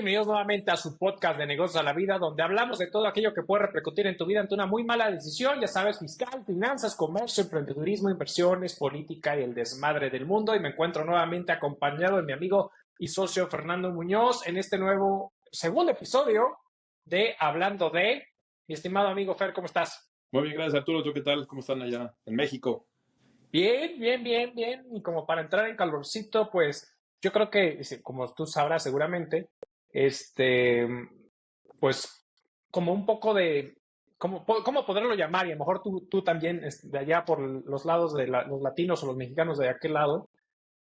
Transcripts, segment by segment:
Bienvenidos nuevamente a su podcast de Negocios a la Vida, donde hablamos de todo aquello que puede repercutir en tu vida ante una muy mala decisión, ya sabes, fiscal, finanzas, comercio, emprendedurismo, inversiones, política y el desmadre del mundo. Y me encuentro nuevamente acompañado de mi amigo y socio Fernando Muñoz en este nuevo segundo episodio de Hablando de. Mi estimado amigo Fer, ¿cómo estás? Muy bien, gracias Arturo. ¿Tú qué tal? ¿Cómo están allá en México? Bien. Y como para entrar en calorcito, pues yo creo que, como tú sabrás seguramente, este, pues como un poco de, ¿cómo poderlo llamar? Y a lo mejor tú también de allá por los lados de los latinos o los mexicanos de aquel lado,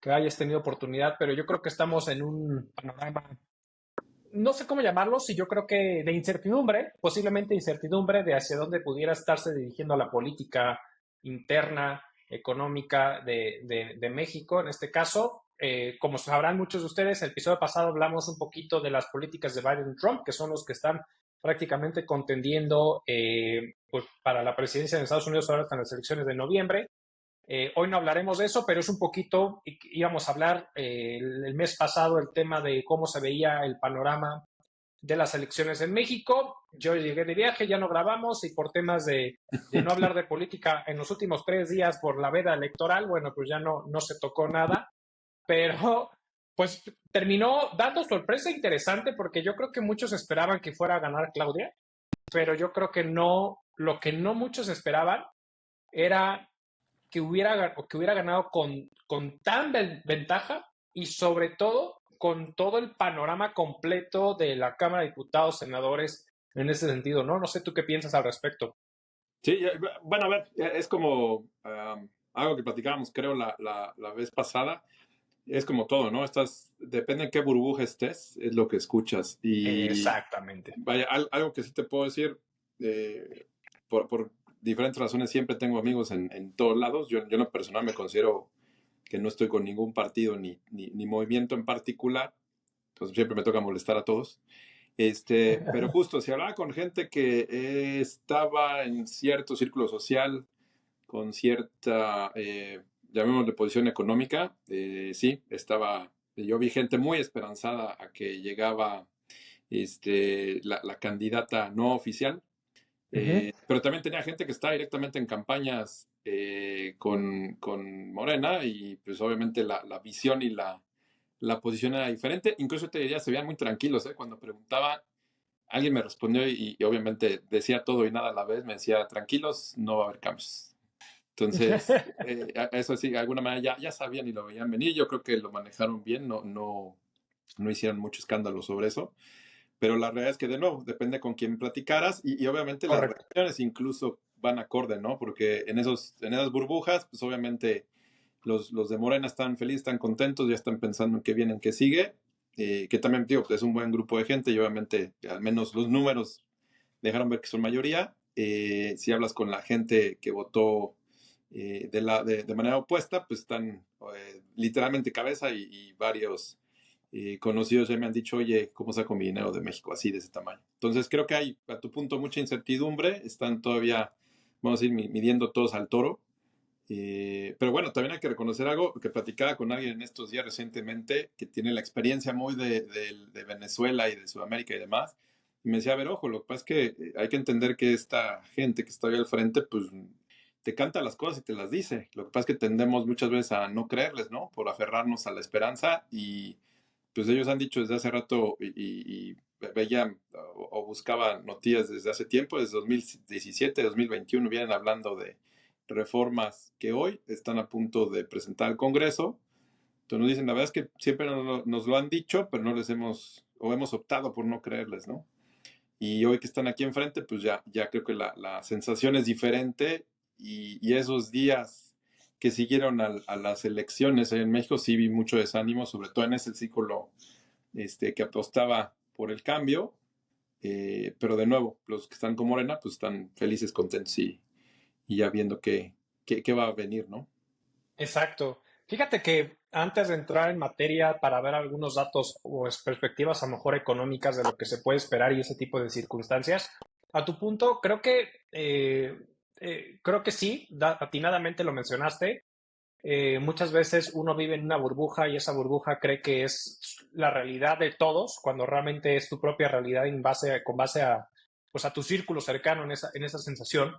que hayas tenido oportunidad, pero yo creo que estamos en un panorama, no sé cómo llamarlo, si yo creo que de incertidumbre, posiblemente incertidumbre de hacia dónde pudiera estarse dirigiendo la política interna, económica de México, en este caso. Como sabrán muchos de ustedes, el episodio pasado hablamos un poquito de las políticas de Biden y Trump, que son los que están prácticamente contendiendo pues, para la presidencia de Estados Unidos ahora en las elecciones de noviembre. Hoy no hablaremos de eso, pero es un poquito, íbamos a hablar el mes pasado el tema de cómo se veía el panorama de las elecciones en México. Yo llegué de viaje, ya no grabamos y por temas de no hablar de política en los últimos 3 días por la veda electoral, bueno, pues ya no se tocó nada, pero pues terminó dando sorpresa interesante porque yo creo que muchos esperaban que fuera a ganar Claudia, pero yo creo que no, lo que no muchos esperaban era que hubiera ganado con tan ventaja y sobre todo con todo el panorama completo de la Cámara de Diputados, senadores en ese sentido, ¿no? No sé tú qué piensas al respecto. Sí, bueno, a ver, es como algo que platicábamos, creo, la vez pasada. Es como todo, ¿no? Depende en qué burbuja estés, es lo que escuchas. Y Exactamente. vaya, algo que sí te puedo decir, eh, por diferentes razones, siempre tengo amigos en todos lados. Yo en lo personal me considero que no estoy con ningún partido ni movimiento en particular. Entonces siempre me toca molestar a todos. Pero justo, si hablaba con gente que estaba en cierto círculo social, con cierta, llamémosle posición económica, sí, yo vi gente muy esperanzada a que llegaba la candidata no oficial, Ujú. pero también tenía gente que está directamente en campañas con Morena y pues obviamente la visión y la posición era diferente. Incluso te diría, se veían muy tranquilos, ¿eh? Cuando preguntaba, alguien me respondió y obviamente decía todo y nada a la vez, me decía, tranquilos, no va a haber cambios. Entonces, eso sí, de alguna manera ya sabían y lo veían venir. Yo creo que lo manejaron bien, no hicieron mucho escándalo sobre eso. Pero la realidad es que, de nuevo, depende con quién platicaras y obviamente las Correcto. reacciones incluso van acorde, ¿no? Porque en esas burbujas, pues obviamente los de Morena están felices, están contentos, ya están pensando en qué viene, en qué sigue. Que también, digo, es un buen grupo de gente y obviamente al menos los números dejaron ver que son mayoría. Si hablas con la gente que votó de manera opuesta, pues están literalmente cabeza y varios conocidos ya me han dicho, oye, ¿cómo saco mi dinero de México? Así, de ese tamaño. Entonces creo que hay, a tu punto, mucha incertidumbre. Están todavía, vamos a ir midiendo todos al toro. Pero bueno, también hay que reconocer algo que platicaba con alguien en estos días recientemente, que tiene la experiencia muy de Venezuela y de Sudamérica y demás. Y me decía, a ver, ojo, lo que pasa es que hay que entender que esta gente que está ahí al frente, pues te canta las cosas y te las dice. Lo que pasa es que tendemos muchas veces a no creerles, ¿no? Por aferrarnos a la esperanza y pues ellos han dicho desde hace rato y veían o buscaban noticias desde hace tiempo, desde 2017, 2021, vienen hablando de reformas que hoy están a punto de presentar al Congreso. Entonces nos dicen, la verdad es que siempre nos lo han dicho, pero no les hemos optado por no creerles, ¿no? Y hoy que están aquí enfrente, pues ya creo que la sensación es diferente y esos días que siguieron a las elecciones en México sí vi mucho desánimo, sobre todo en ese círculo que apostaba por el cambio, pero de nuevo, los que están con Morena, pues están felices, contentos y ya viendo qué va a venir, ¿no? Exacto. Fíjate que antes de entrar en materia para ver algunos datos o perspectivas a lo mejor económicas de lo que se puede esperar y ese tipo de circunstancias, a tu punto, creo que sí, atinadamente lo mencionaste. Muchas veces uno vive en una burbuja y esa burbuja cree que es la realidad de todos, cuando realmente es tu propia realidad con base a, pues a tu círculo cercano en esa sensación.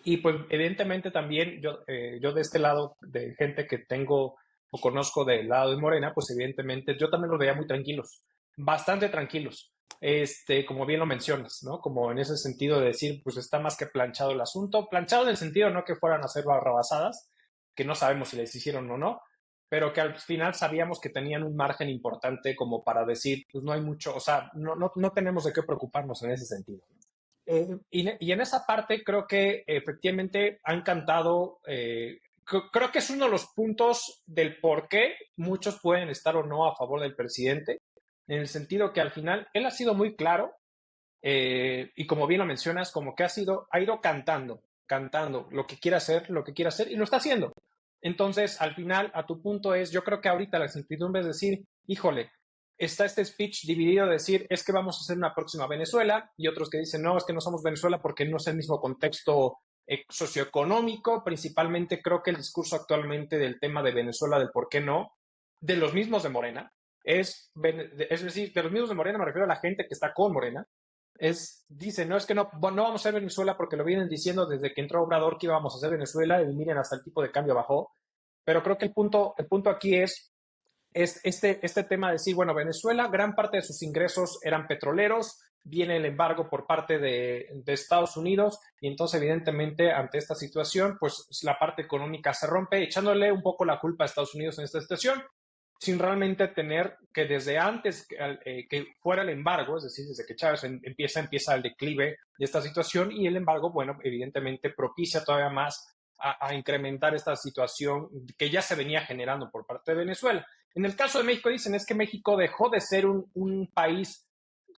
Y pues evidentemente también yo de este lado de gente que tengo o conozco del lado de Morena, pues evidentemente yo también los veía muy tranquilos, bastante tranquilos, como bien lo mencionas, ¿no? Como en ese sentido de decir, pues está más que planchado el asunto, planchado en el sentido no que fueran a hacer barrabasadas, que no sabemos si les hicieron o no, pero que al final sabíamos que tenían un margen importante como para decir, pues no hay mucho, o sea, no tenemos de qué preocuparnos en ese sentido. Y en esa parte creo que efectivamente han cantado, creo que es uno de los puntos del por qué muchos pueden estar o no a favor del presidente, en el sentido que al final él ha sido muy claro y como bien lo mencionas, como que ha ido cantando lo que quiere hacer y lo está haciendo. Entonces, al final, a tu punto es, yo creo que ahorita la incertidumbre es decir, híjole, está este speech dividido de decir, es que vamos a hacer una próxima Venezuela y otros que dicen, no, es que no somos Venezuela porque no es el mismo contexto socioeconómico. Principalmente creo que el discurso actualmente del tema de Venezuela, del por qué no, de los mismos de Morena, es decir, de los mismos de Morena me refiero a la gente que está con Morena, dice, no, es que no vamos a hacer Venezuela porque lo vienen diciendo desde que entró Obrador que íbamos a hacer Venezuela y miren, hasta el tipo de cambio bajó. Pero creo que el punto aquí es este tema de decir, bueno, Venezuela, gran parte de sus ingresos eran petroleros, viene el embargo por parte de Estados Unidos y entonces evidentemente ante esta situación, pues la parte económica se rompe, echándole un poco la culpa a Estados Unidos en esta situación, sin realmente tener que desde antes que fuera el embargo, es decir, desde que Chávez empieza el declive de esta situación y el embargo, bueno, evidentemente propicia todavía más a incrementar esta situación que ya se venía generando por parte de Venezuela. En el caso de México dicen es que México dejó de ser un país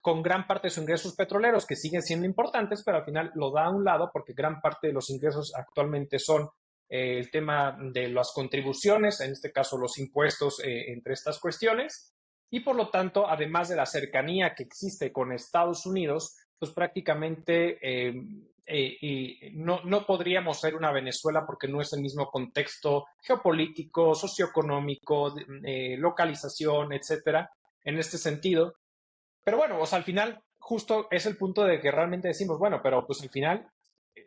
con gran parte de sus ingresos petroleros, que siguen siendo importantes, pero al final lo da a un lado porque gran parte de los ingresos actualmente son el tema de las contribuciones, en este caso los impuestos entre estas cuestiones, y por lo tanto, además de la cercanía que existe con Estados Unidos, pues prácticamente no podríamos ser una Venezuela porque no es el mismo contexto geopolítico, socioeconómico, localización, etcétera, en este sentido. Pero bueno, o sea, al final justo es el punto de que realmente decimos, bueno, pero pues al final,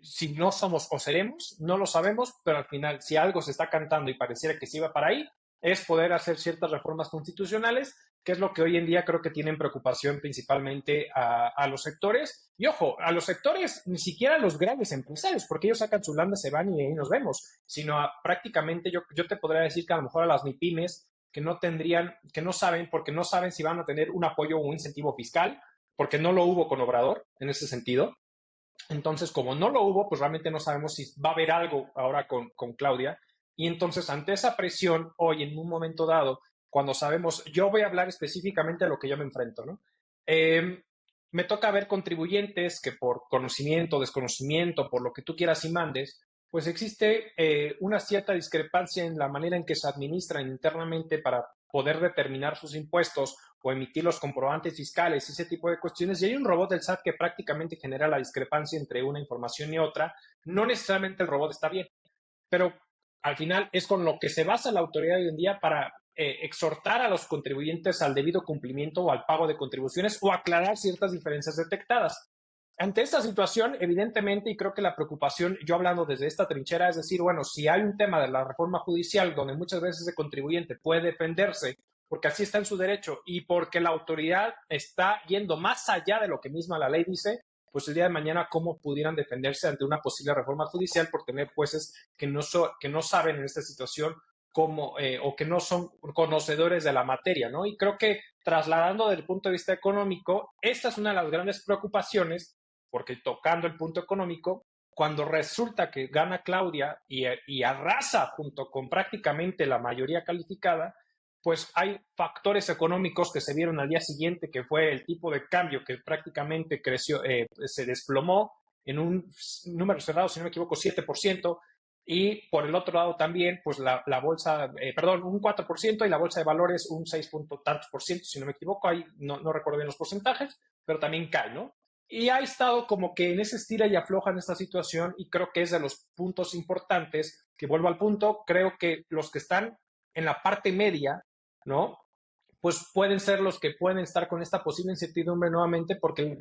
si no somos o seremos, no lo sabemos, pero al final, si algo se está cantando y pareciera que se iba para ahí, es poder hacer ciertas reformas constitucionales, que es lo que hoy en día creo que tienen preocupación principalmente a los sectores. Y ojo, a los sectores, ni siquiera a los grandes empresarios, porque ellos sacan su lana, se van y ahí nos vemos, sino prácticamente yo te podría decir que a lo mejor a las MIPIMES que no tendrían, que no saben, porque no saben si van a tener un apoyo o un incentivo fiscal, porque no lo hubo con Obrador en ese sentido. Entonces, como no lo hubo, pues realmente no sabemos si va a haber algo ahora con Claudia. Y entonces, ante esa presión, hoy en un momento dado, cuando sabemos, yo voy a hablar específicamente de lo que yo me enfrento, ¿no? Me toca ver contribuyentes que por conocimiento, desconocimiento, por lo que tú quieras y mandes, pues existe una cierta discrepancia en la manera en que se administran internamente para poder determinar sus impuestos o emitir los comprobantes fiscales y ese tipo de cuestiones. Y hay un robot del SAT que prácticamente genera la discrepancia entre una información y otra. No necesariamente el robot está bien, pero al final es con lo que se basa la autoridad hoy en día para exhortar a los contribuyentes al debido cumplimiento o al pago de contribuciones o aclarar ciertas diferencias detectadas. Ante esta situación, evidentemente, y creo que la preocupación, yo hablando desde esta trinchera, es decir, bueno, si hay un tema de la reforma judicial donde muchas veces el contribuyente puede defenderse porque así está en su derecho y porque la autoridad está yendo más allá de lo que misma la ley dice, pues el día de mañana cómo pudieran defenderse ante una posible reforma judicial por tener jueces que no saben en esta situación cómo o que no son conocedores de la materia, ¿no? Y creo que trasladando del punto de vista económico, esta es una de las grandes preocupaciones porque tocando el punto económico, cuando resulta que gana Claudia y arrasa junto con prácticamente la mayoría calificada, pues hay factores económicos que se vieron al día siguiente, que fue el tipo de cambio que prácticamente creció, se desplomó en un número cerrado, si no me equivoco, 7%, y por el otro lado también, pues la bolsa, perdón, un 4% y la bolsa de valores un 6 punto tantos por ciento, si no me equivoco, ahí no recuerdo bien los porcentajes, pero también cae, ¿no? Y ha estado como que en ese estira y afloja en esta situación y creo que es de los puntos importantes, que vuelvo al punto, creo que los que están en la parte media, ¿no? Pues pueden ser los que pueden estar con esta posible incertidumbre nuevamente, porque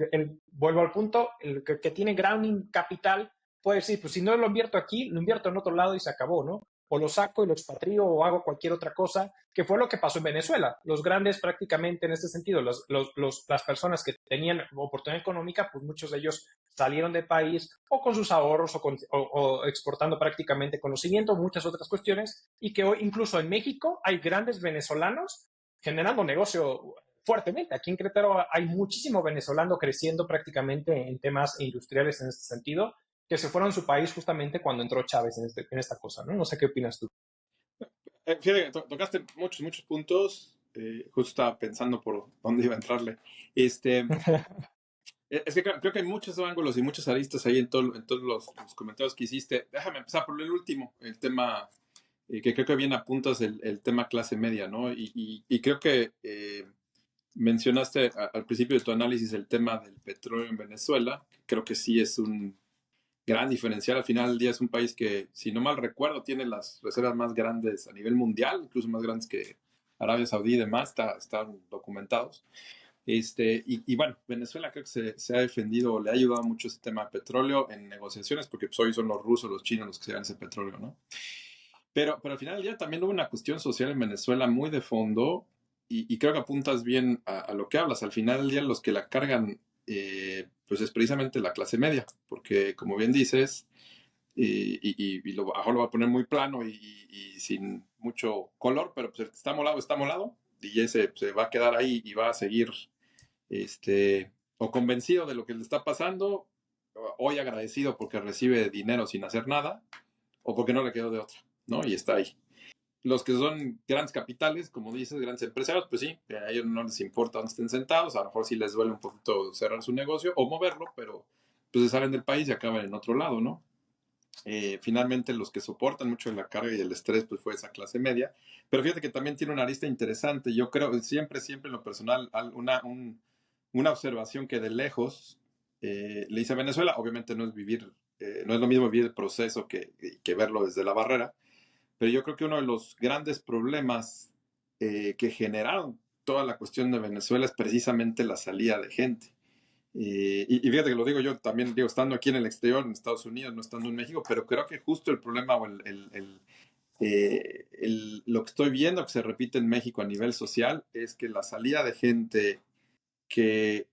vuelvo al punto, el que tiene gran capital puede decir, pues si no lo invierto aquí, lo invierto en otro lado y se acabó, ¿no? O lo saco y lo expatrio o hago cualquier otra cosa, que fue lo que pasó en Venezuela. Los grandes prácticamente en este sentido, las personas que tenían oportunidad económica, pues muchos de ellos salieron del país o con sus ahorros o exportando prácticamente conocimiento, muchas otras cuestiones, y que hoy incluso en México hay grandes venezolanos generando negocio fuertemente. Aquí en Querétaro hay muchísimo venezolano creciendo prácticamente en temas industriales en este sentido, que se fueron a su país justamente cuando entró Chávez en esta cosa, ¿no? No sé qué opinas tú. Fíjate, tocaste muchos puntos. Justo estaba pensando por dónde iba a entrarle. Este, es que creo que hay muchos ángulos y muchas aristas ahí en todos los comentarios que hiciste. Déjame empezar por el último, el tema que creo que bien apuntas, el tema clase media, ¿no? Y creo que mencionaste al principio de tu análisis el tema del petróleo en Venezuela. Creo que sí es un gran diferencial. Al final del día es un país que, si no mal recuerdo, tiene las reservas más grandes a nivel mundial, incluso más grandes que Arabia Saudí y demás, están documentados. Y bueno, Venezuela creo que se ha defendido, le ha ayudado mucho ese tema de petróleo en negociaciones, porque pues, hoy son los rusos, los chinos los que se dan ese petróleo, ¿no? Pero al final del día también hubo una cuestión social en Venezuela muy de fondo, y creo que apuntas bien a lo que hablas. Al final del día los que la cargan, pues es precisamente la clase media, porque como bien dices, ahora lo voy a poner muy plano y sin mucho color, pero pues el que está molado, y ese se va a quedar ahí y va a seguir o convencido de lo que le está pasando, hoy agradecido porque recibe dinero sin hacer nada, o porque no le quedó de otra, ¿no? Y está ahí. Los que son grandes capitales, como dices, grandes empresarios, pues sí, a ellos no les importa dónde estén sentados, a lo mejor sí les duele un poquito cerrar su negocio o moverlo, pero pues se salen del país y acaban en otro lado, ¿no? Finalmente los que soportan mucho la carga y el estrés pues fue esa clase media, pero fíjate que también tiene una arista interesante. Yo creo siempre en lo personal una observación que de lejos le hice a Venezuela. Obviamente no es vivir, no es lo mismo vivir el proceso que verlo desde la barrera, pero yo creo que uno de los grandes problemas que generaron toda la cuestión de Venezuela es precisamente la salida de gente. Y fíjate que lo digo yo también, digo, estando aquí en el exterior, en Estados Unidos, no estando en México, pero creo que justo el problema o lo que estoy viendo que se repite en México a nivel social es que la salida de gente que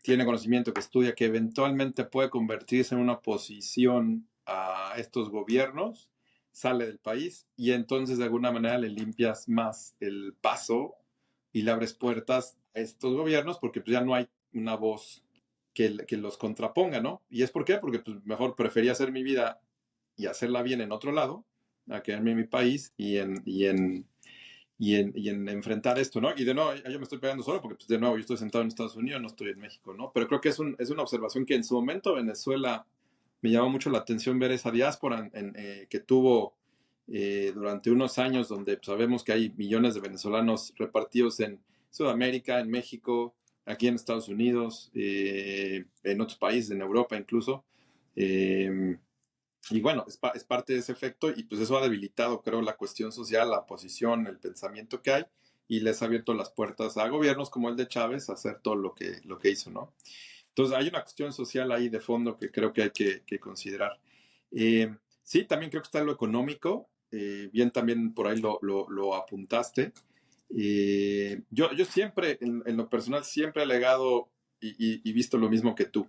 tiene conocimiento, que estudia, que eventualmente puede convertirse en una oposición a estos gobiernos, sale del país y entonces de alguna manera le limpias más el paso y le abres puertas a estos gobiernos porque pues ya no hay una voz que los contraponga, ¿no? ¿Y es por qué? Porque pues, mejor prefería hacer mi vida y hacerla bien en otro lado, a quedarme en mi país y en enfrentar esto, ¿no? Y de nuevo, yo me estoy pegando solo porque, pues, de nuevo, yo estoy sentado en Estados Unidos, no estoy en México, ¿no? Pero creo que es una observación que en su momento Venezuela me llamó mucho la atención ver esa diáspora que tuvo durante unos años, donde pues, sabemos que hay millones de venezolanos repartidos en Sudamérica, en México, aquí en Estados Unidos, en otros países, en Europa incluso. Y bueno, es parte de ese efecto y pues eso ha debilitado, creo, la cuestión social, la posición, el pensamiento que hay y les ha abierto las puertas a gobiernos como el de Chávez a hacer todo lo que hizo, ¿no? Entonces hay una cuestión social ahí de fondo que creo que hay que considerar. Sí, también creo que está lo económico, bien también por ahí lo apuntaste. Yo siempre, en lo personal, siempre he alegado y visto lo mismo que tú.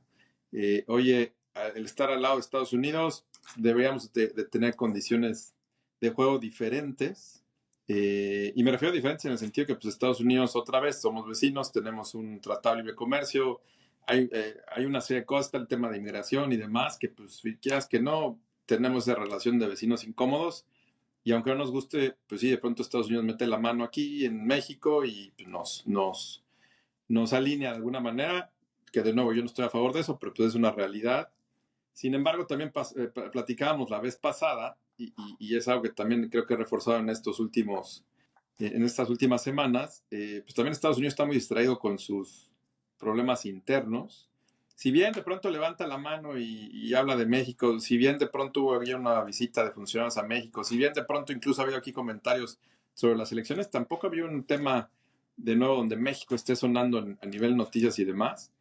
Oye, el estar al lado de Estados Unidos, deberíamos de tener condiciones de juego diferentes. Y me refiero a diferentes en el sentido que pues, Estados Unidos, otra vez, somos vecinos, tenemos un tratado de libre comercio, hay una serie de cosas, el tema de inmigración y demás, que pues quieras que no, tenemos esa relación de vecinos incómodos. Y aunque no nos guste, pues sí, de pronto Estados Unidos mete la mano aquí en México y pues, nos alinea de alguna manera, que de nuevo yo no estoy a favor de eso, pero pues es una realidad. Sin embargo, también platicábamos la vez pasada, y es algo que también creo que he reforzado en estas últimas semanas, pues también Estados Unidos está muy distraído con sus problemas internos si bien de pronto levanta la mano y habla de México, si bien de pronto había una visita de funcionarios a México, si bien de pronto incluso ha habido aquí comentarios sobre las elecciones, tampoco había un tema de nuevo donde México esté sonando a nivel noticias y demás.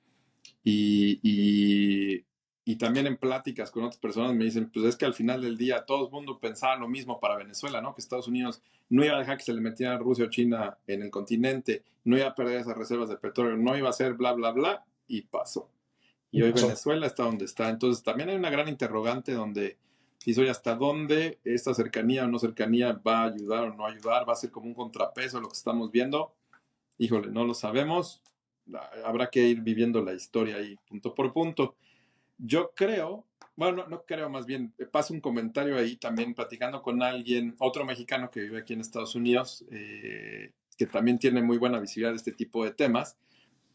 Y, y, y también en pláticas con otras personas me dicen, pues es que al final del día todo el mundo pensaba lo mismo para Venezuela, ¿no? Que Estados Unidos no iba a dejar que se le metiera Rusia o China en el continente, no iba a perder esas reservas de petróleo, no iba a ser bla, bla, bla, y pasó. Y Y hoy pasó. Venezuela está donde está. Entonces también hay una gran interrogante donde dice, oye, ¿hasta dónde esta cercanía o no cercanía va a ayudar o no ayudar? ¿Va a ser como un contrapeso a lo que estamos viendo? Híjole, no lo sabemos. Habrá que ir viviendo la historia ahí punto por punto. Yo creo, bueno, no, no creo, más bien, paso un comentario ahí también platicando con alguien, otro mexicano que vive aquí en Estados Unidos, que también tiene muy buena visibilidad de este tipo de temas.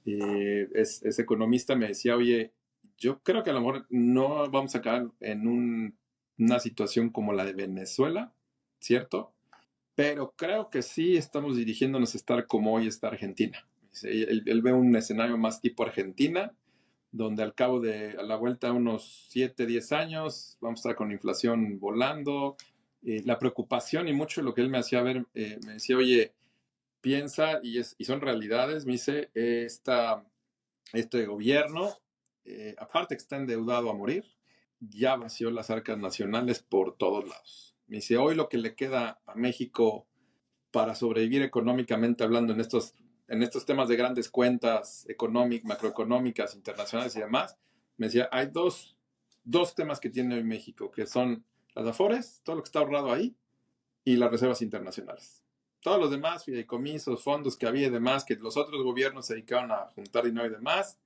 Es economista, me decía, oye, yo creo que a lo mejor no vamos a caer en una situación como la de Venezuela, ¿cierto? Pero creo que sí estamos dirigiéndonos a estar como hoy está Argentina. Él ve un escenario más tipo Argentina, donde al cabo de a la vuelta de unos 7 10 años vamos a estar con inflación volando. La preocupación y mucho de lo que él me hacía ver, me decía, oye, piensa, y son realidades, me dice, este gobierno, aparte que está endeudado a morir, ya vació las arcas nacionales por todos lados. Me dice, hoy lo que le queda a México para sobrevivir económicamente hablando en estos temas de grandes cuentas macroeconómicas, internacionales y demás, me decía, hay dos temas que tiene hoy México, que son las AFORES, todo lo que está ahorrado ahí, y las reservas internacionales. Todos los demás, fideicomisos, fondos que había y demás, que los otros gobiernos se dedicaron a juntar dinero y demás,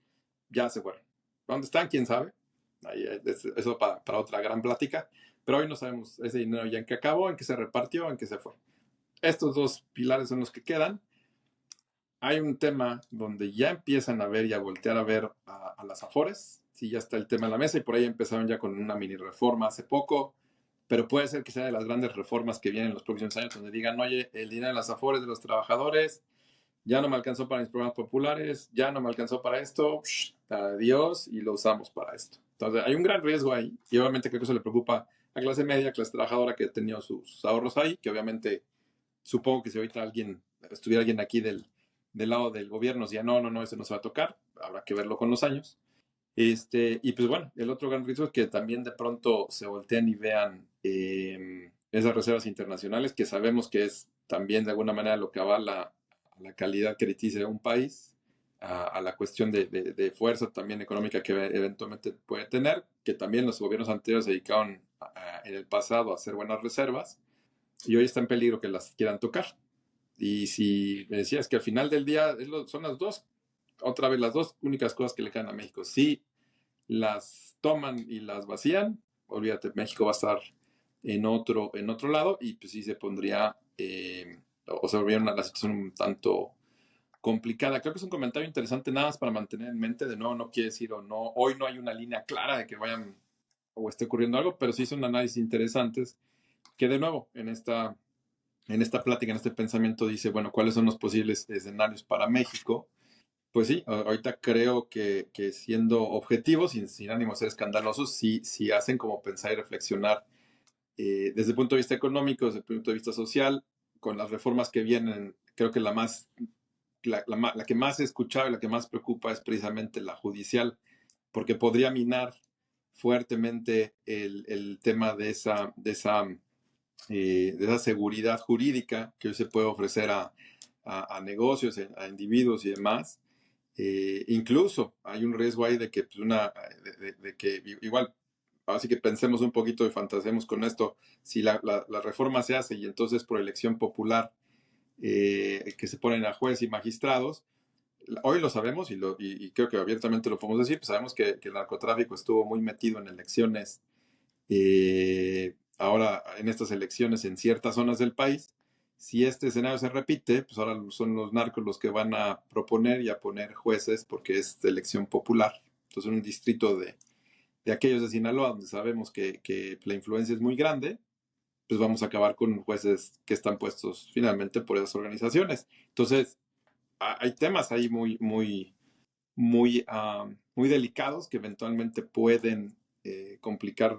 ya se fueron. ¿Dónde están? ¿Quién sabe? Ahí, eso para otra gran plática. Pero hoy no sabemos ese dinero ya en qué acabó, en qué se repartió, en qué se fue. Estos dos pilares son los que quedan. Hay un tema donde ya empiezan a ver y a voltear a ver a las Afores. Sí, ya está el tema en la mesa y por ahí empezaron ya con una mini reforma hace poco. Pero puede ser que sea de las grandes reformas que vienen en los próximos años, donde digan, oye, el dinero de las Afores de los trabajadores ya no me alcanzó para mis programas populares, ya no me alcanzó para esto, adiós, y lo usamos para esto. Entonces, hay un gran riesgo ahí, y obviamente creo que eso le preocupa a clase media, a clase trabajadora que ha tenido sus ahorros ahí, que obviamente supongo que si ahorita estuviera alguien aquí del lado del gobierno, decía, no, no, no, ese no se va a tocar, habrá que verlo con los años. Y pues bueno, el otro gran riesgo es que también de pronto se volteen y vean esas reservas internacionales, que sabemos que es también de alguna manera lo que avala a la calidad crediticia de un país, a la cuestión de fuerza también económica que eventualmente puede tener, que también los gobiernos anteriores se dedicaron en el pasado a hacer buenas reservas, y hoy está en peligro que las quieran tocar. Y si me decías que al final del día son las dos, otra vez las dos únicas cosas que le quedan a México. Si las toman y las vacían, olvídate, México va a estar en otro lado y pues sí se pondría, o se volvería la situación un tanto complicada. Creo que es un comentario interesante nada más para mantener en mente, de nuevo, no quiere decir o no, hoy no hay una línea clara de que vayan o esté ocurriendo algo, pero sí son análisis interesantes que de nuevo en esta plática, en este pensamiento dice, bueno, ¿cuáles son los posibles escenarios para México? Pues sí, ahorita creo que siendo objetivos, sin ánimo de ser escandalosos, sí hacen como pensar y reflexionar desde el punto de vista económico, desde el punto de vista social, con las reformas que vienen, creo que la que más he escuchado y la que más preocupa es precisamente la judicial, porque podría minar fuertemente el tema de esa seguridad jurídica que hoy se puede ofrecer a negocios, a individuos y demás. Incluso hay un riesgo ahí de que, de que igual, así que pensemos un poquito y fantaseemos con esto, si la reforma se hace y entonces por elección popular que se ponen a jueces y magistrados, hoy lo sabemos y creo que abiertamente lo podemos decir, pues sabemos que el narcotráfico estuvo muy metido en elecciones ahora en estas elecciones en ciertas zonas del país. Si este escenario se repite, pues ahora son los narcos los que van a proponer y a poner jueces porque es de elección popular. Entonces, en un distrito de aquellos de Sinaloa, donde sabemos que la influencia es muy grande, pues vamos a acabar con jueces que están puestos finalmente por esas organizaciones. Entonces, hay temas ahí muy, muy, muy muy delicados que eventualmente pueden complicar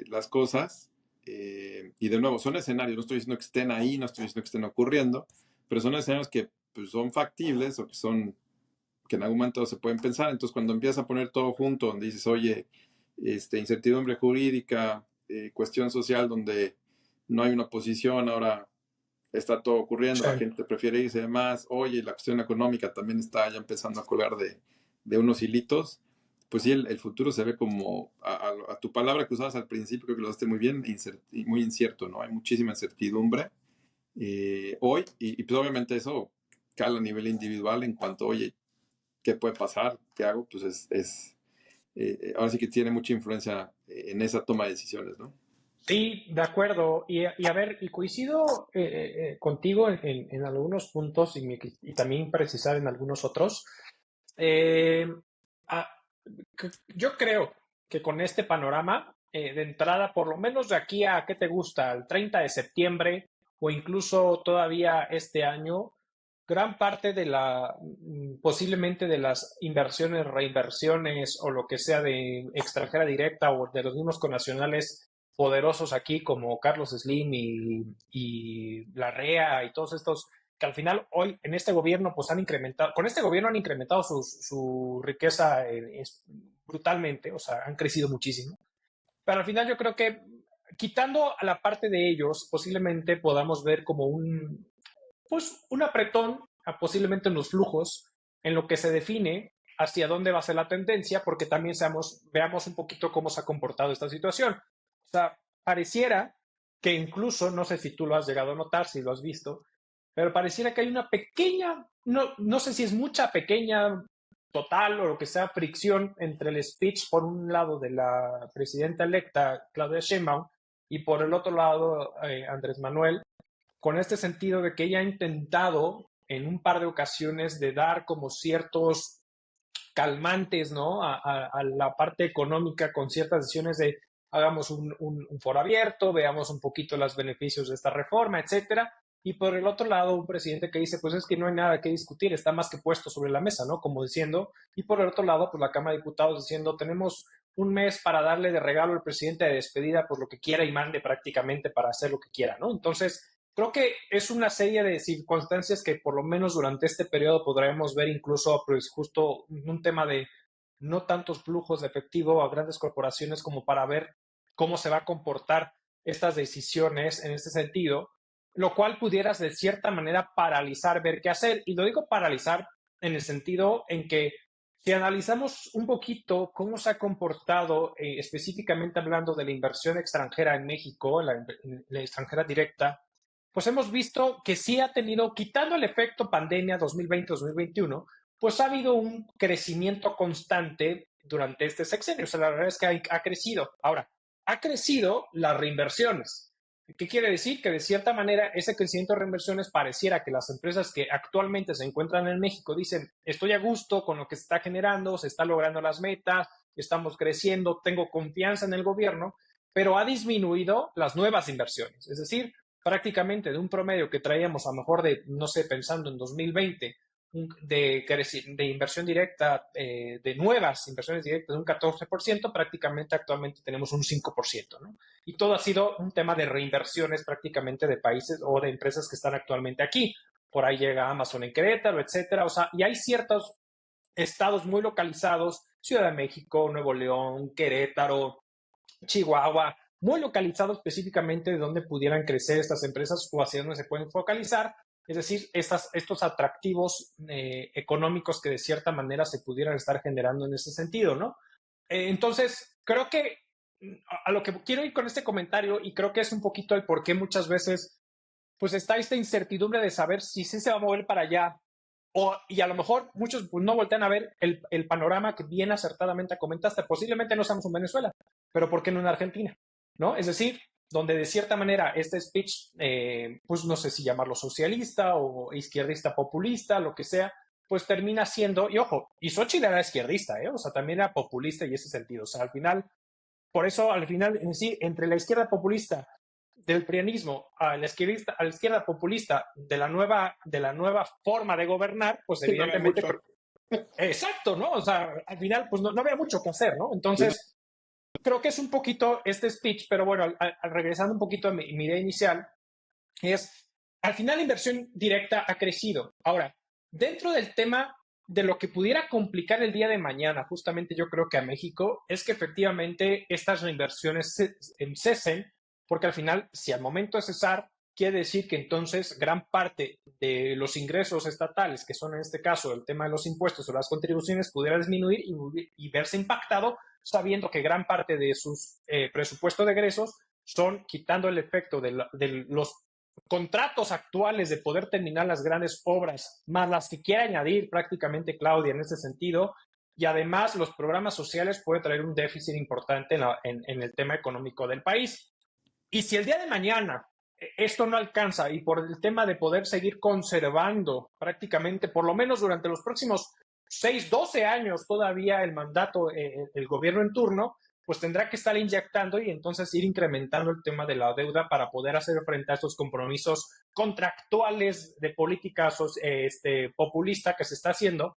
las cosas. Y de nuevo, son escenarios, no estoy diciendo que estén ahí, no estoy diciendo que estén ocurriendo, pero son escenarios que pues, son factibles o que en algún momento se pueden pensar. Entonces, cuando empiezas a poner todo junto, donde dices, oye, incertidumbre jurídica, cuestión social donde no hay una posición, ahora está todo ocurriendo, Sí. la gente prefiere irse de más, oye, la cuestión económica también está ya empezando a colgar de unos hilitos, pues sí, el futuro se ve como, a tu palabra que usabas al principio, creo que lo usaste muy bien, muy incierto, ¿no? Hay muchísima incertidumbre hoy y pues obviamente eso cala a nivel individual en cuanto, oye, ¿qué puede pasar? ¿Qué hago? Pues ahora sí que tiene mucha influencia en esa toma de decisiones, ¿no? Sí, de acuerdo. Y a ver, y coincido contigo en algunos puntos y también precisar en algunos otros. Eh, ah, yo creo que con este panorama, de entrada, por lo menos de aquí a, ¿qué te gusta? El 30 de septiembre o incluso todavía este año, gran parte de posiblemente de las inversiones, reinversiones o lo que sea de extranjera directa o de los mismos connacionales poderosos aquí como Carlos Slim y Larrea y todos estos que al final hoy en este gobierno pues han incrementado, con este gobierno han incrementado su riqueza brutalmente, o sea, han crecido muchísimo. Pero al final yo creo que quitando a la parte de ellos, posiblemente podamos ver como pues un apretón posiblemente en los flujos, en lo que se define hacia dónde va a ser la tendencia, porque también veamos un poquito cómo se ha comportado esta situación. O sea, pareciera que incluso, no sé si tú lo has llegado a notar, si lo has visto, pero pareciera que hay una pequeña, no sé si es mucha, pequeña, total o lo que sea, fricción entre el speech por un lado de la presidenta electa Claudia Sheinbaum y por el otro lado Andrés Manuel, con este sentido de que ella ha intentado en un par de ocasiones de dar como ciertos calmantes, ¿no? A la parte económica con ciertas decisiones de hagamos un foro abierto, veamos un poquito los beneficios de esta reforma, etcétera. Y por el otro lado, un presidente que dice, pues es que no hay nada que discutir, está más que puesto sobre la mesa, ¿no? Como diciendo, y por el otro lado, pues la Cámara de Diputados diciendo, tenemos un mes para darle de regalo al presidente de despedida por lo que quiera y mande prácticamente para hacer lo que quiera, ¿no? Entonces, creo que es una serie de circunstancias que por lo menos durante este periodo podremos ver incluso pues justo un tema de no tantos flujos de efectivo a grandes corporaciones como para ver cómo se va a comportar estas decisiones en este sentido, lo cual pudieras de cierta manera paralizar, ver qué hacer. Y lo digo paralizar en el sentido en que si analizamos un poquito cómo se ha comportado, específicamente hablando de la inversión extranjera en México, la extranjera directa, pues hemos visto que sí ha tenido, quitando el efecto pandemia 2020-2021, pues ha habido un crecimiento constante durante este sexenio. O sea, la verdad es que ha crecido. Ahora, ha crecido las reinversiones. ¿Qué quiere decir? Que de cierta manera ese crecimiento de reinversiones pareciera que las empresas que actualmente se encuentran en México dicen, estoy a gusto con lo que se está generando, se están logrando las metas, estamos creciendo, tengo confianza en el gobierno, pero ha disminuido las nuevas inversiones. Es decir, prácticamente de un promedio que traíamos a lo mejor de, no sé, pensando en 2020, de inversión directa, de nuevas inversiones directas de un 14%, prácticamente actualmente tenemos un 5%, ¿no? Y todo ha sido un tema de reinversiones prácticamente de países o de empresas que están actualmente aquí. Por ahí llega Amazon en Querétaro, etcétera. O sea, y hay ciertos estados muy localizados, Ciudad de México, Nuevo León, Querétaro, Chihuahua, muy localizado específicamente de dónde pudieran crecer estas empresas o hacia dónde se pueden focalizar, es decir, estos atractivos económicos que de cierta manera se pudieran estar generando en ese sentido, ¿no? Entonces, creo que a lo que quiero ir con este comentario, y creo que es un poquito el por qué muchas veces pues está esta incertidumbre de saber si sí se va a mover para allá y a lo mejor muchos pues, no voltean a ver el panorama que bien acertadamente comentaste. Posiblemente no seamos en Venezuela, pero ¿por qué no en Argentina? ¿No? Es decir, donde de cierta manera este speech, pues no sé si llamarlo socialista o izquierdista populista, lo que sea, pues termina siendo, y ojo, y Xochitl era izquierdista, o sea, también era populista y ese sentido. O sea, al final, por eso al final, en sí, entre la izquierda populista del prianismo a la izquierda populista de la nueva forma de gobernar, pues Sí, no, no hay evidentemente mucho. Exacto, ¿no? O sea, al final, pues no había mucho que hacer, ¿no? Entonces, creo que es un poquito este speech, pero bueno, regresando un poquito a mi idea inicial, es, al final la inversión directa ha crecido. Ahora, dentro del tema de lo que pudiera complicar el día de mañana, justamente yo creo que a México, es que efectivamente estas reinversiones cesen, porque al final, si al momento de cesar, quiere decir que entonces gran parte de los ingresos estatales, que son en este caso el tema de los impuestos o las contribuciones, pudiera disminuir y verse impactado, sabiendo que gran parte de sus presupuestos de egresos son quitando el efecto de los contratos actuales de poder terminar las grandes obras, más las que quiera añadir prácticamente Claudia en ese sentido, y además los programas sociales pueden traer un déficit importante en el tema económico del país. Y si el día de mañana esto no alcanza y por el tema de poder seguir conservando prácticamente, por lo menos durante los próximos 6, 12 años todavía el mandato, el gobierno en turno, pues tendrá que estar inyectando y entonces ir incrementando el tema de la deuda para poder hacer frente a estos compromisos contractuales de política populista que se está haciendo.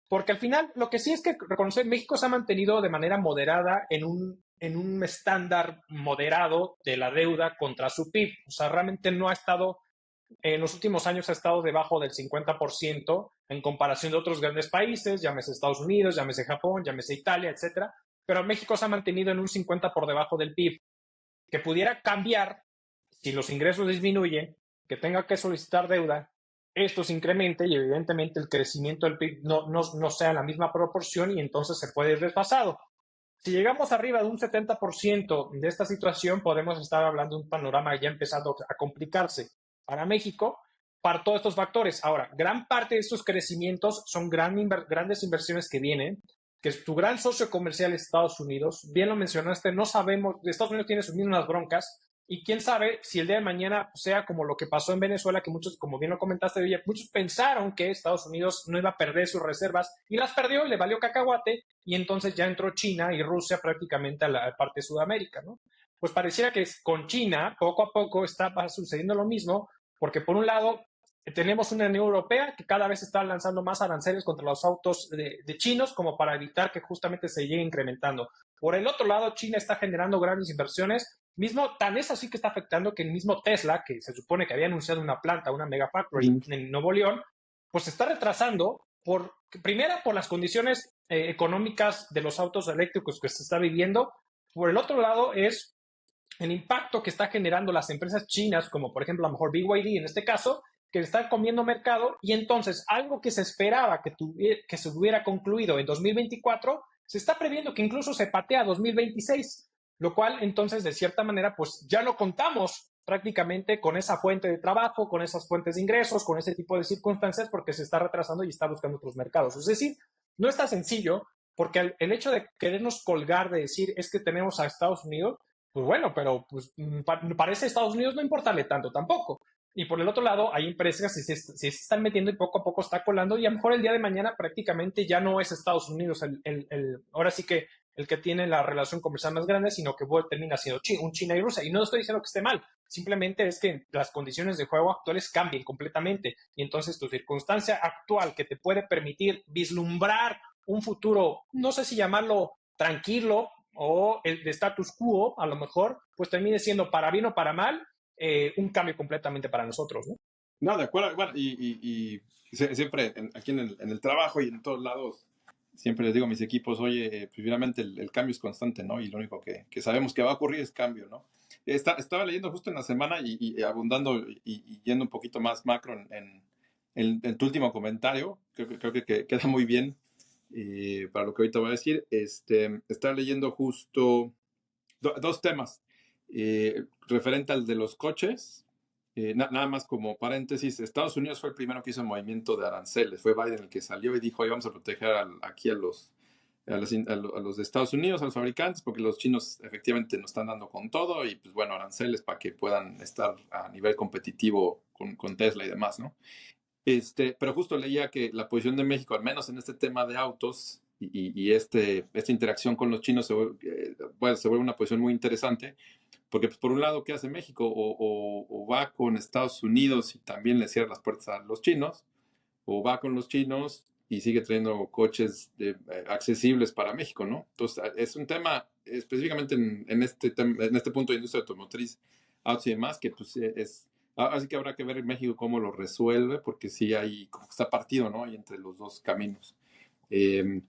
Porque al final, lo que sí es que reconocer, México se ha mantenido de manera moderada en un estándar moderado de la deuda contra su PIB. O sea, realmente no ha estado, en los últimos años ha estado debajo del 50% en comparación de otros grandes países, llámese Estados Unidos, llámese Japón, llámese Italia, etcétera. Pero México se ha mantenido en un 50% por debajo del PIB, que pudiera cambiar si los ingresos disminuyen, que tenga que solicitar deuda, esto se incremente y evidentemente el crecimiento del PIB no sea en la misma proporción y entonces se puede ir desfasado. Si llegamos arriba de un 70% de esta situación, podemos estar hablando de un panorama ya empezando a complicarse para México, para todos estos factores. Ahora, gran parte de estos crecimientos son grandes inversiones que vienen, que es tu gran socio comercial Estados Unidos, bien lo mencionaste, no sabemos, Estados Unidos tiene sus mismas broncas, y quién sabe si el día de mañana sea como lo que pasó en Venezuela, que muchos, como bien lo comentaste, Villa, muchos pensaron que Estados Unidos no iba a perder sus reservas y las perdió y le valió cacahuate y entonces ya entró China y Rusia prácticamente a la parte de Sudamérica, ¿no? Pues pareciera que con China poco a poco está sucediendo lo mismo, porque por un lado tenemos una Unión Europea que cada vez está lanzando más aranceles contra los autos de chinos como para evitar que justamente se llegue incrementando. Por el otro lado, China está generando grandes inversiones. Mismo, tan es así que está afectando que el mismo Tesla, que se supone que había anunciado una planta, una megafactory en Nuevo León, pues se está retrasando primera por las condiciones económicas de los autos eléctricos que se está viviendo. Por el otro lado es el impacto que está generando las empresas chinas, como por ejemplo a lo mejor BYD en este caso, que están comiendo mercado y entonces algo que se esperaba que se hubiera concluido en 2024, se está previendo que incluso se patea a 2026, lo cual entonces de cierta manera pues ya no contamos prácticamente con esa fuente de trabajo, con esas fuentes de ingresos, con ese tipo de circunstancias porque se está retrasando y está buscando otros mercados. Es decir, no está sencillo porque el hecho de querernos colgar de decir es que tenemos a Estados Unidos, pues bueno, pero pues, parece Estados Unidos no importarle tanto tampoco. Y por el otro lado, hay empresas que se están metiendo y poco a poco está colando y a lo mejor el día de mañana prácticamente ya no es Estados Unidos ahora sí que el que tiene la relación comercial más grande, sino que termina siendo un China y Rusia. Y no estoy diciendo que esté mal, simplemente es que las condiciones de juego actuales cambien completamente. Y entonces tu circunstancia actual que te puede permitir vislumbrar un futuro, no sé si llamarlo tranquilo o el de status quo, a lo mejor, pues termine siendo para bien o para mal un cambio completamente para nosotros, ¿no? No, de acuerdo. Bueno, siempre aquí en el trabajo y en todos lados, siempre les digo a mis equipos, oye, primeramente el cambio es constante, ¿no? Y lo único que sabemos que va a ocurrir es cambio, ¿no? Estaba leyendo justo en la semana y abundando y yendo un poquito más macro en tu último comentario, creo que queda muy bien para lo que ahorita voy a decir. Estaba leyendo justo dos temas referente al de los coches. Nada más como paréntesis, Estados Unidos fue el primero que hizo el movimiento de aranceles. Fue Biden el que salió y dijo, vamos a proteger aquí a los de Estados Unidos, a los fabricantes, porque los chinos efectivamente nos están dando con todo y pues bueno, aranceles para que puedan estar a nivel competitivo con Tesla y demás, ¿no? Pero justo leía que la posición de México, al menos en este tema de autos y esta interacción con los chinos, se vuelve una posición muy interesante, porque pues, por un lado, ¿qué hace México? O va con Estados Unidos y también le cierra las puertas a los chinos, o va con los chinos y sigue trayendo coches accesibles para México, ¿no? Entonces, es un tema específicamente en este punto de industria automotriz, autos y demás, que pues así que habrá que ver en México cómo lo resuelve, porque sí hay, como que está partido, ¿no? Hay entre los dos caminos. Eh,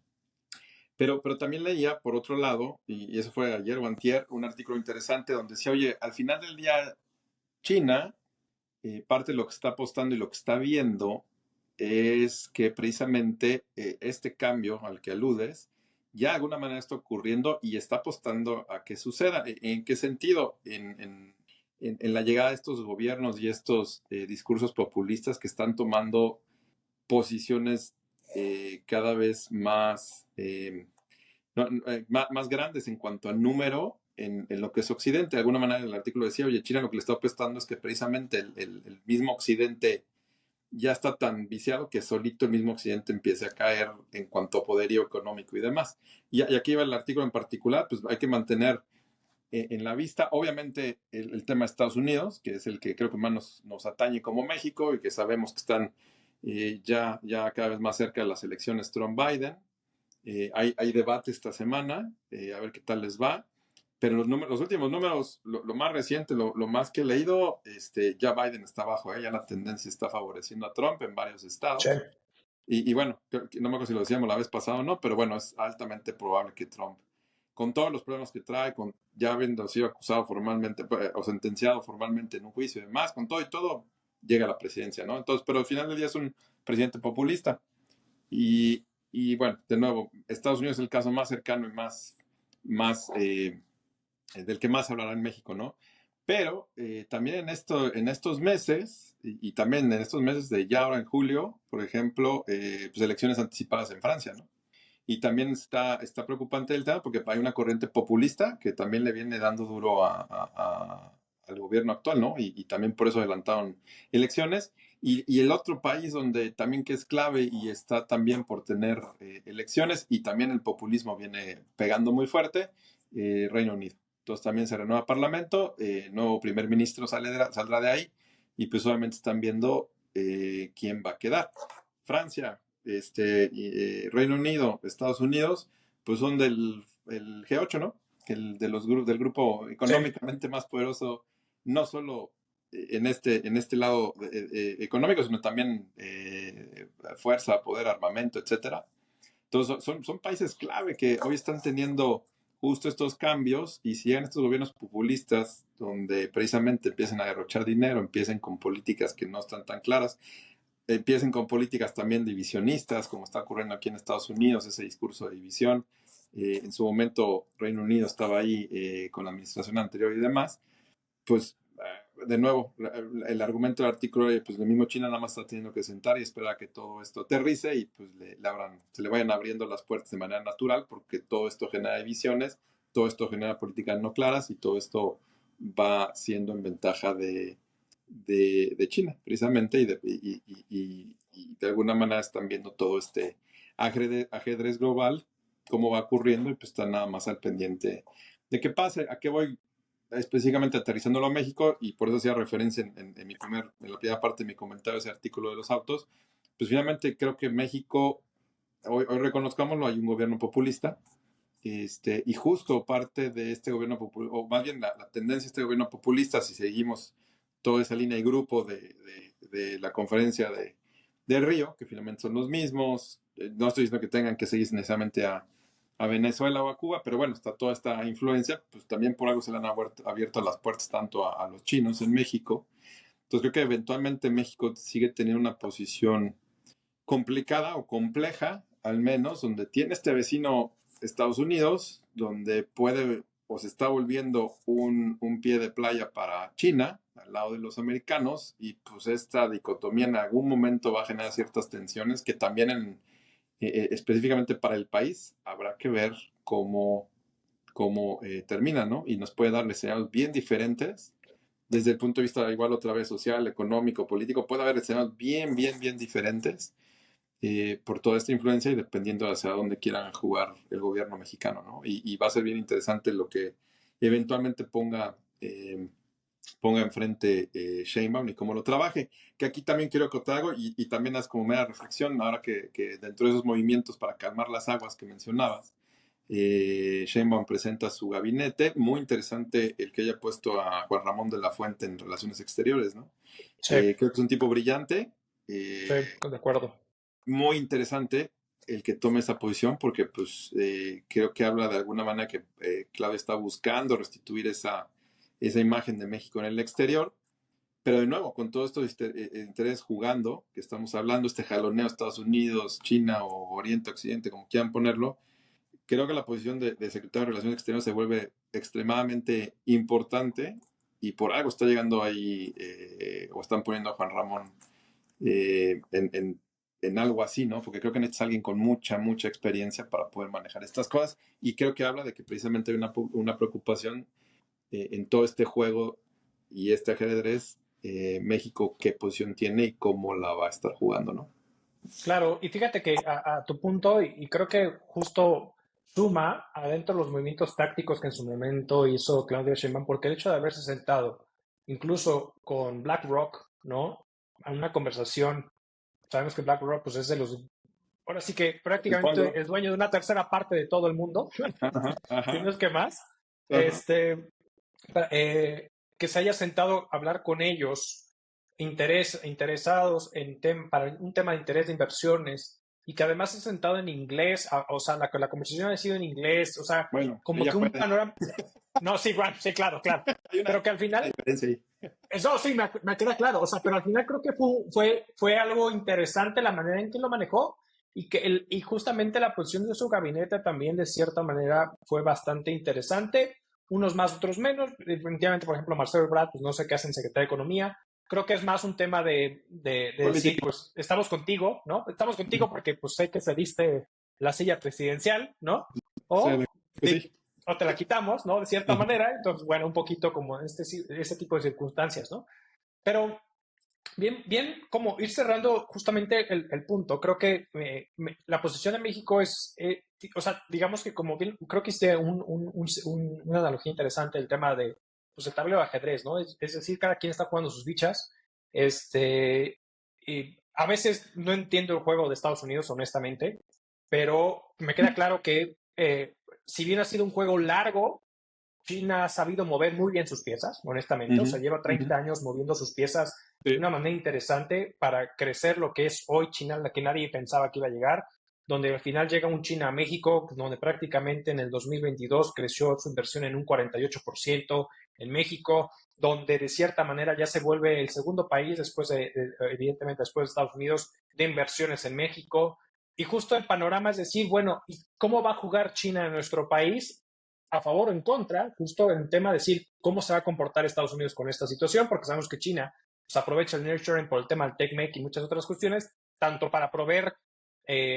pero también leía, por otro lado, y eso fue ayer o antier, un artículo interesante donde decía, oye, al final del día, China, parte de lo que está apostando y lo que está viendo es que precisamente este cambio al que aludes, ya de alguna manera está ocurriendo y está apostando a que suceda. ¿En qué sentido? En la llegada de estos gobiernos y estos discursos populistas que están tomando posiciones cada vez más más grandes en cuanto a número en lo que es Occidente. De alguna manera el artículo decía, oye, China lo que le está apostando es que precisamente el mismo Occidente ya está tan viciado que solito el mismo Occidente empiece a caer en cuanto a poderío económico y demás. Y aquí va el artículo en particular, pues hay que mantener en la vista, obviamente, el tema de Estados Unidos, que es el que creo que más nos atañe como México y que sabemos que están ya cada vez más cerca de las elecciones Trump-Biden. Hay debate esta semana, a ver qué tal les va. Pero los últimos números, lo más reciente, lo más que he leído, ya Biden está abajo, ya la tendencia está favoreciendo a Trump en varios Sí. estados. Y bueno, no me acuerdo si lo decíamos la vez pasada o no, pero bueno, es altamente probable que Trump, con todos los problemas que trae, ya habiendo sido acusado formalmente o sentenciado formalmente en un juicio y demás, con todo y todo, llega a la presidencia, ¿no? Entonces, pero al final del día es un presidente populista. Y bueno, de nuevo, Estados Unidos es el caso más cercano y más del que más hablará en México, ¿no? Pero también en estos meses, y también en estos meses de ya ahora en julio, por ejemplo, pues elecciones anticipadas en Francia, ¿no? Y también está preocupante el tema porque hay una corriente populista que también le viene dando duro al gobierno actual, ¿no? Y también por eso adelantaron elecciones. Y el otro país donde también que es clave y está también por tener elecciones y también el populismo viene pegando muy fuerte, Reino Unido. Entonces también se renueva Parlamento, nuevo primer ministro saldrá de ahí y pues obviamente están viendo quién va a quedar. Francia, Reino Unido, Estados Unidos, pues son el G8, ¿no? Del grupo Sí. económicamente más poderoso, no solo en este lado económico, sino también fuerza, poder, armamento, etcétera. Entonces, son países clave que hoy están teniendo justo estos cambios y si llegan estos gobiernos populistas donde precisamente empiecen a derrochar dinero, empiecen con políticas que no están tan claras, empiecen con políticas también divisionistas, como está ocurriendo aquí en Estados Unidos, ese discurso de división. En su momento Reino Unido estaba ahí con la administración anterior y demás. Pues, de nuevo, el argumento del artículo, pues el mismo China nada más está teniendo que sentar y esperar a que todo esto aterrice y pues se le vayan abriendo las puertas de manera natural, porque todo esto genera divisiones, todo esto genera políticas no claras y todo esto va siendo en ventaja de China, precisamente, y de alguna manera están viendo todo este ajedrez global, cómo va ocurriendo, y pues están nada más al pendiente de qué pase. ¿A qué voy? Específicamente aterrizándolo a México, y por eso hacía referencia en la primera parte de mi comentario, ese artículo de los autos, pues finalmente creo que México, hoy reconozcámoslo, hay un gobierno populista, y justo parte de este gobierno populista, o más bien la tendencia de este gobierno populista, si seguimos toda esa línea y grupo de la conferencia de Río, que finalmente son los mismos, no estoy diciendo que tengan que seguir necesariamente a Venezuela o a Cuba, pero bueno, está toda esta influencia, pues también por algo se le han abierto las puertas tanto a los chinos en México. Entonces creo que eventualmente México sigue teniendo una posición complicada o compleja, al menos, donde tiene este vecino Estados Unidos, donde puede o se está volviendo un pie de playa para China, al lado de los americanos, y pues esta dicotomía en algún momento va a generar ciertas tensiones que también específicamente para el país habrá que ver cómo termina, ¿no? Y nos puede dar escenarios bien diferentes desde el punto de vista igual otra vez social, económico, político, puede haber escenarios bien diferentes por toda esta influencia y dependiendo de hacia dónde quieran jugar el gobierno mexicano, ¿no? Y va a ser bien interesante lo que eventualmente ponga ponga enfrente Sheinbaum y cómo lo trabaje. Que aquí también quiero acotar algo y también es como mera reflexión, ahora que dentro de esos movimientos para calmar las aguas que mencionabas, Sheinbaum presenta su gabinete, muy interesante el que haya puesto a Juan Ramón de la Fuente en Relaciones Exteriores, ¿no? Sí, Creo que es un tipo brillante, sí, de acuerdo. muy interesante el que tome esa posición porque pues creo que habla de alguna manera que Claudia está buscando restituir esa imagen de México en el exterior, pero de nuevo, con todo esto interés jugando, que estamos hablando, este jaloneo Estados Unidos, China o Oriente, Occidente, como quieran ponerlo, creo que la posición de secretario de Relaciones Exteriores se vuelve extremadamente importante y por algo está llegando ahí o están poniendo a Juan Ramón en algo así, ¿no? Porque creo que necesitas alguien con mucha experiencia para poder manejar estas cosas y creo que habla de que precisamente hay una preocupación en todo este juego y este ajedrez, México qué posición tiene y cómo la va a estar jugando, ¿no? Claro, y fíjate que a tu punto, y creo que justo suma adentro los movimientos tácticos que en su momento hizo Claudio Sheinbaum, porque el hecho de haberse sentado incluso con BlackRock, ¿no? A una conversación, sabemos que BlackRock pues es de los, ahora sí que El fondo. prácticamente es dueño de una tercera parte de todo el mundo, Ajá, si no ajá, es que más, ajá. este, que se haya sentado a hablar con ellos interesados para un tema de interés de inversiones y que además se ha sentado en inglés, o sea, la conversación ha sido en inglés, o sea, Bueno, como ella que un puede. panorama. No, sí, Grant, sí, claro, claro. Hay Pero que al una final, diferencia ahí. eso sí, me queda claro, o sea, pero al final creo que fue algo interesante la manera en que lo manejó y justamente la posición de su gabinete también de cierta manera fue bastante interesante, unos más, otros menos, definitivamente, por ejemplo, Marcelo Ebrard, pues no sé qué hace en Secretaría de Economía, creo que es más un tema de decir, Político. pues estamos contigo, ¿no? Estamos contigo porque pues sé que cediste la silla presidencial, ¿no? Sí, O pues sí. o te la quitamos, ¿no? De cierta manera, entonces, bueno, un poquito como ese tipo de circunstancias, ¿no? Pero bien, como ir cerrando justamente el punto, creo que la posición de México es, o sea, digamos que como bien, creo que hiciste una analogía interesante del tema de, pues, el tablero de ajedrez, ¿no? Es decir, cada quien está jugando sus fichas, y a veces no entiendo el juego de Estados Unidos, honestamente, pero me queda claro que si bien ha sido un juego largo, China ha sabido mover muy bien sus piezas, honestamente. O sea, Ujú, lleva ujú. 30 años moviendo sus piezas de Sí, una manera interesante para crecer lo que es hoy China, la que nadie pensaba que iba a llegar, donde al final llega un China a México, donde prácticamente en el 2022 creció su inversión en un 48% en México, donde de cierta manera ya se vuelve el segundo país después evidentemente después de Estados Unidos, de inversiones en México. Y justo el panorama es decir, bueno, ¿y cómo va a jugar China en nuestro país? A favor o en contra, justo en tema de decir cómo se va a comportar Estados Unidos con esta situación, porque sabemos que China pues, aprovecha el nearshoring por el tema del TechMake y muchas otras cuestiones, tanto para proveer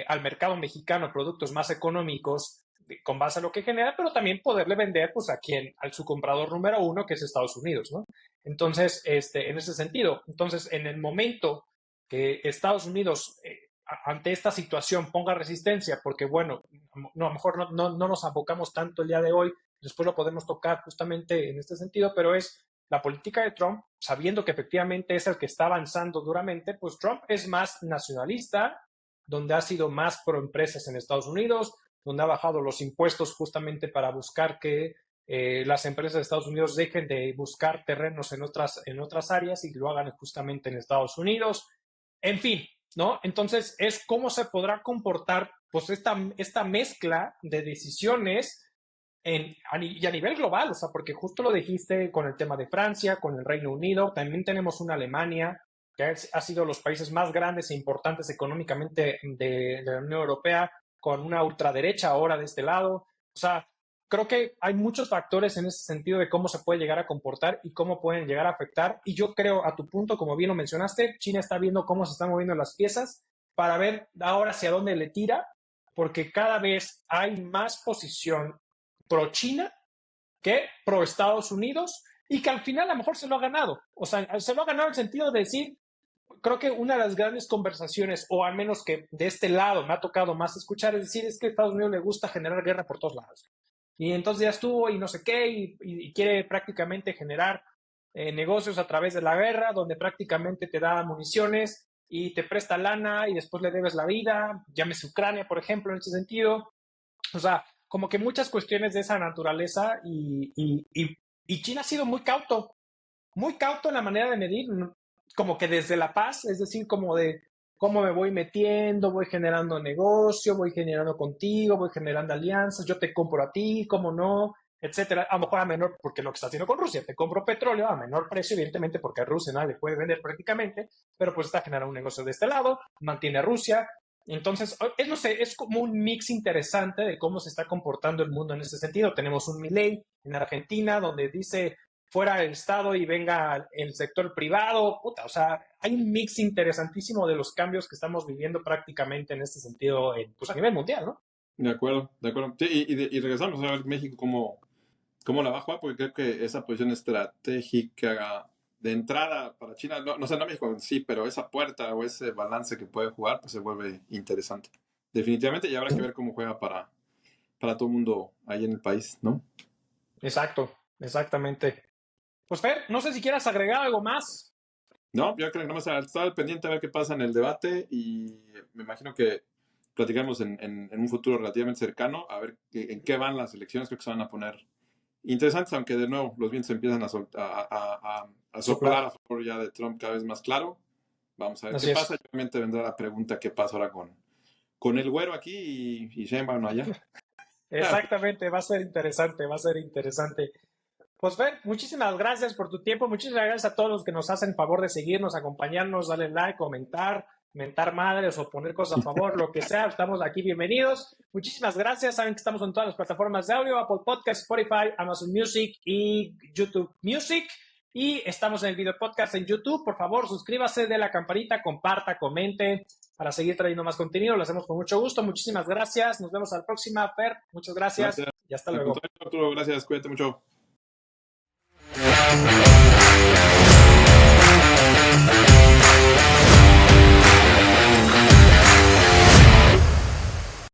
al mercado mexicano productos más económicos con base a lo que genera, pero también poderle vender pues a quien, al su comprador número uno, que es Estados Unidos, ¿no? Entonces, en ese sentido, entonces, en el momento que Estados Unidos ante esta situación ponga resistencia, porque bueno, no, a lo mejor no nos abocamos tanto el día de hoy, después lo podemos tocar justamente en este sentido, pero es la política de Trump, sabiendo que efectivamente es el que está avanzando duramente, pues Trump es más nacionalista, donde ha sido más pro empresas en Estados Unidos, donde ha bajado los impuestos justamente para buscar que las empresas de Estados Unidos dejen de buscar terrenos en otras áreas y lo hagan justamente en Estados Unidos. En fin, ¿no? Entonces, es cómo se podrá comportar pues esta mezcla de decisiones y a nivel global, o sea, porque justo lo dijiste con el tema de Francia, con el Reino Unido, también tenemos una Alemania, que ha sido los países más grandes e importantes económicamente de la Unión Europea, con una ultraderecha ahora de este lado. O sea, creo que hay muchos factores en ese sentido de cómo se puede llegar a comportar y cómo pueden llegar a afectar. Y yo creo, a tu punto, como bien lo mencionaste, China está viendo cómo se están moviendo las piezas para ver ahora hacia dónde le tira, porque cada vez hay más posición pro China que pro Estados Unidos y que al final a lo mejor se lo ha ganado. O sea, se lo ha ganado en el sentido de decir, creo que una de las grandes conversaciones, o al menos que de este lado me ha tocado más escuchar, es decir, es que a Estados Unidos le gusta generar guerra por todos lados. Y entonces ya estuvo y no sé qué, y quiere prácticamente generar negocios a través de la guerra, donde prácticamente te da municiones y te presta lana y después le debes la vida, llámese Ucrania, por ejemplo, en ese sentido. O sea, como que muchas cuestiones de esa naturaleza y China ha sido muy cauto en la manera de medir, como que desde la paz, es decir, como de cómo me voy metiendo, voy generando negocio, voy generando contigo, voy generando alianzas, yo te compro a ti, cómo no, etcétera. A lo mejor a menor, porque lo que está haciendo con Rusia, te compro petróleo a menor precio, evidentemente, porque a Rusia nada le puede vender prácticamente, pero pues está generando un negocio de este lado, mantiene a Rusia. Entonces, no sé, es como un mix interesante de cómo se está comportando el mundo en ese sentido. Tenemos un Milei en Argentina donde dice fuera el Estado y venga el sector privado, puta, o sea, hay un mix interesantísimo de los cambios que estamos viviendo prácticamente en este sentido, pues a nivel mundial, ¿no? De acuerdo, de acuerdo. Sí, y regresamos a ver México cómo la va a jugar, porque creo que esa posición estratégica de entrada para China, no sé, no México en sí, pero esa puerta o ese balance que puede jugar, pues se vuelve interesante. Definitivamente, y habrá que ver cómo juega para todo el mundo ahí en el país, ¿no? Exacto, exactamente. Pues Fer, no sé si quieras agregar algo más. No, yo creo que vamos a estar pendiente a ver qué pasa en el debate y me imagino que platicamos en un futuro relativamente cercano a ver en qué van las elecciones, creo que se van a poner interesantes, aunque de nuevo los vientos empiezan a Soplar. soplar a favor ya de Trump cada vez más claro. Vamos a ver qué Así pasa. es. Y obviamente vendrá la pregunta qué pasa ahora con el güero aquí y Sheinbaum allá. Exactamente, va a ser interesante, va a ser interesante. Pues Fer, muchísimas gracias por tu tiempo, muchísimas gracias a todos los que nos hacen favor de seguirnos, acompañarnos, darle like, comentar, mentar madres o poner cosas a favor, lo que sea, estamos aquí bienvenidos. Muchísimas gracias, saben que estamos en todas las plataformas de audio, Apple Podcast, Spotify, Amazon Music y YouTube Music. Y estamos en el video podcast en YouTube. Por favor, suscríbase, dé la campanita, comparta, comente para seguir trayendo más contenido. Lo hacemos con mucho gusto. Muchísimas gracias. Nos vemos a la próxima, Fer. Muchas gracias Gracias. y hasta Al luego. contrario, Arturo, gracias. Cuídate mucho.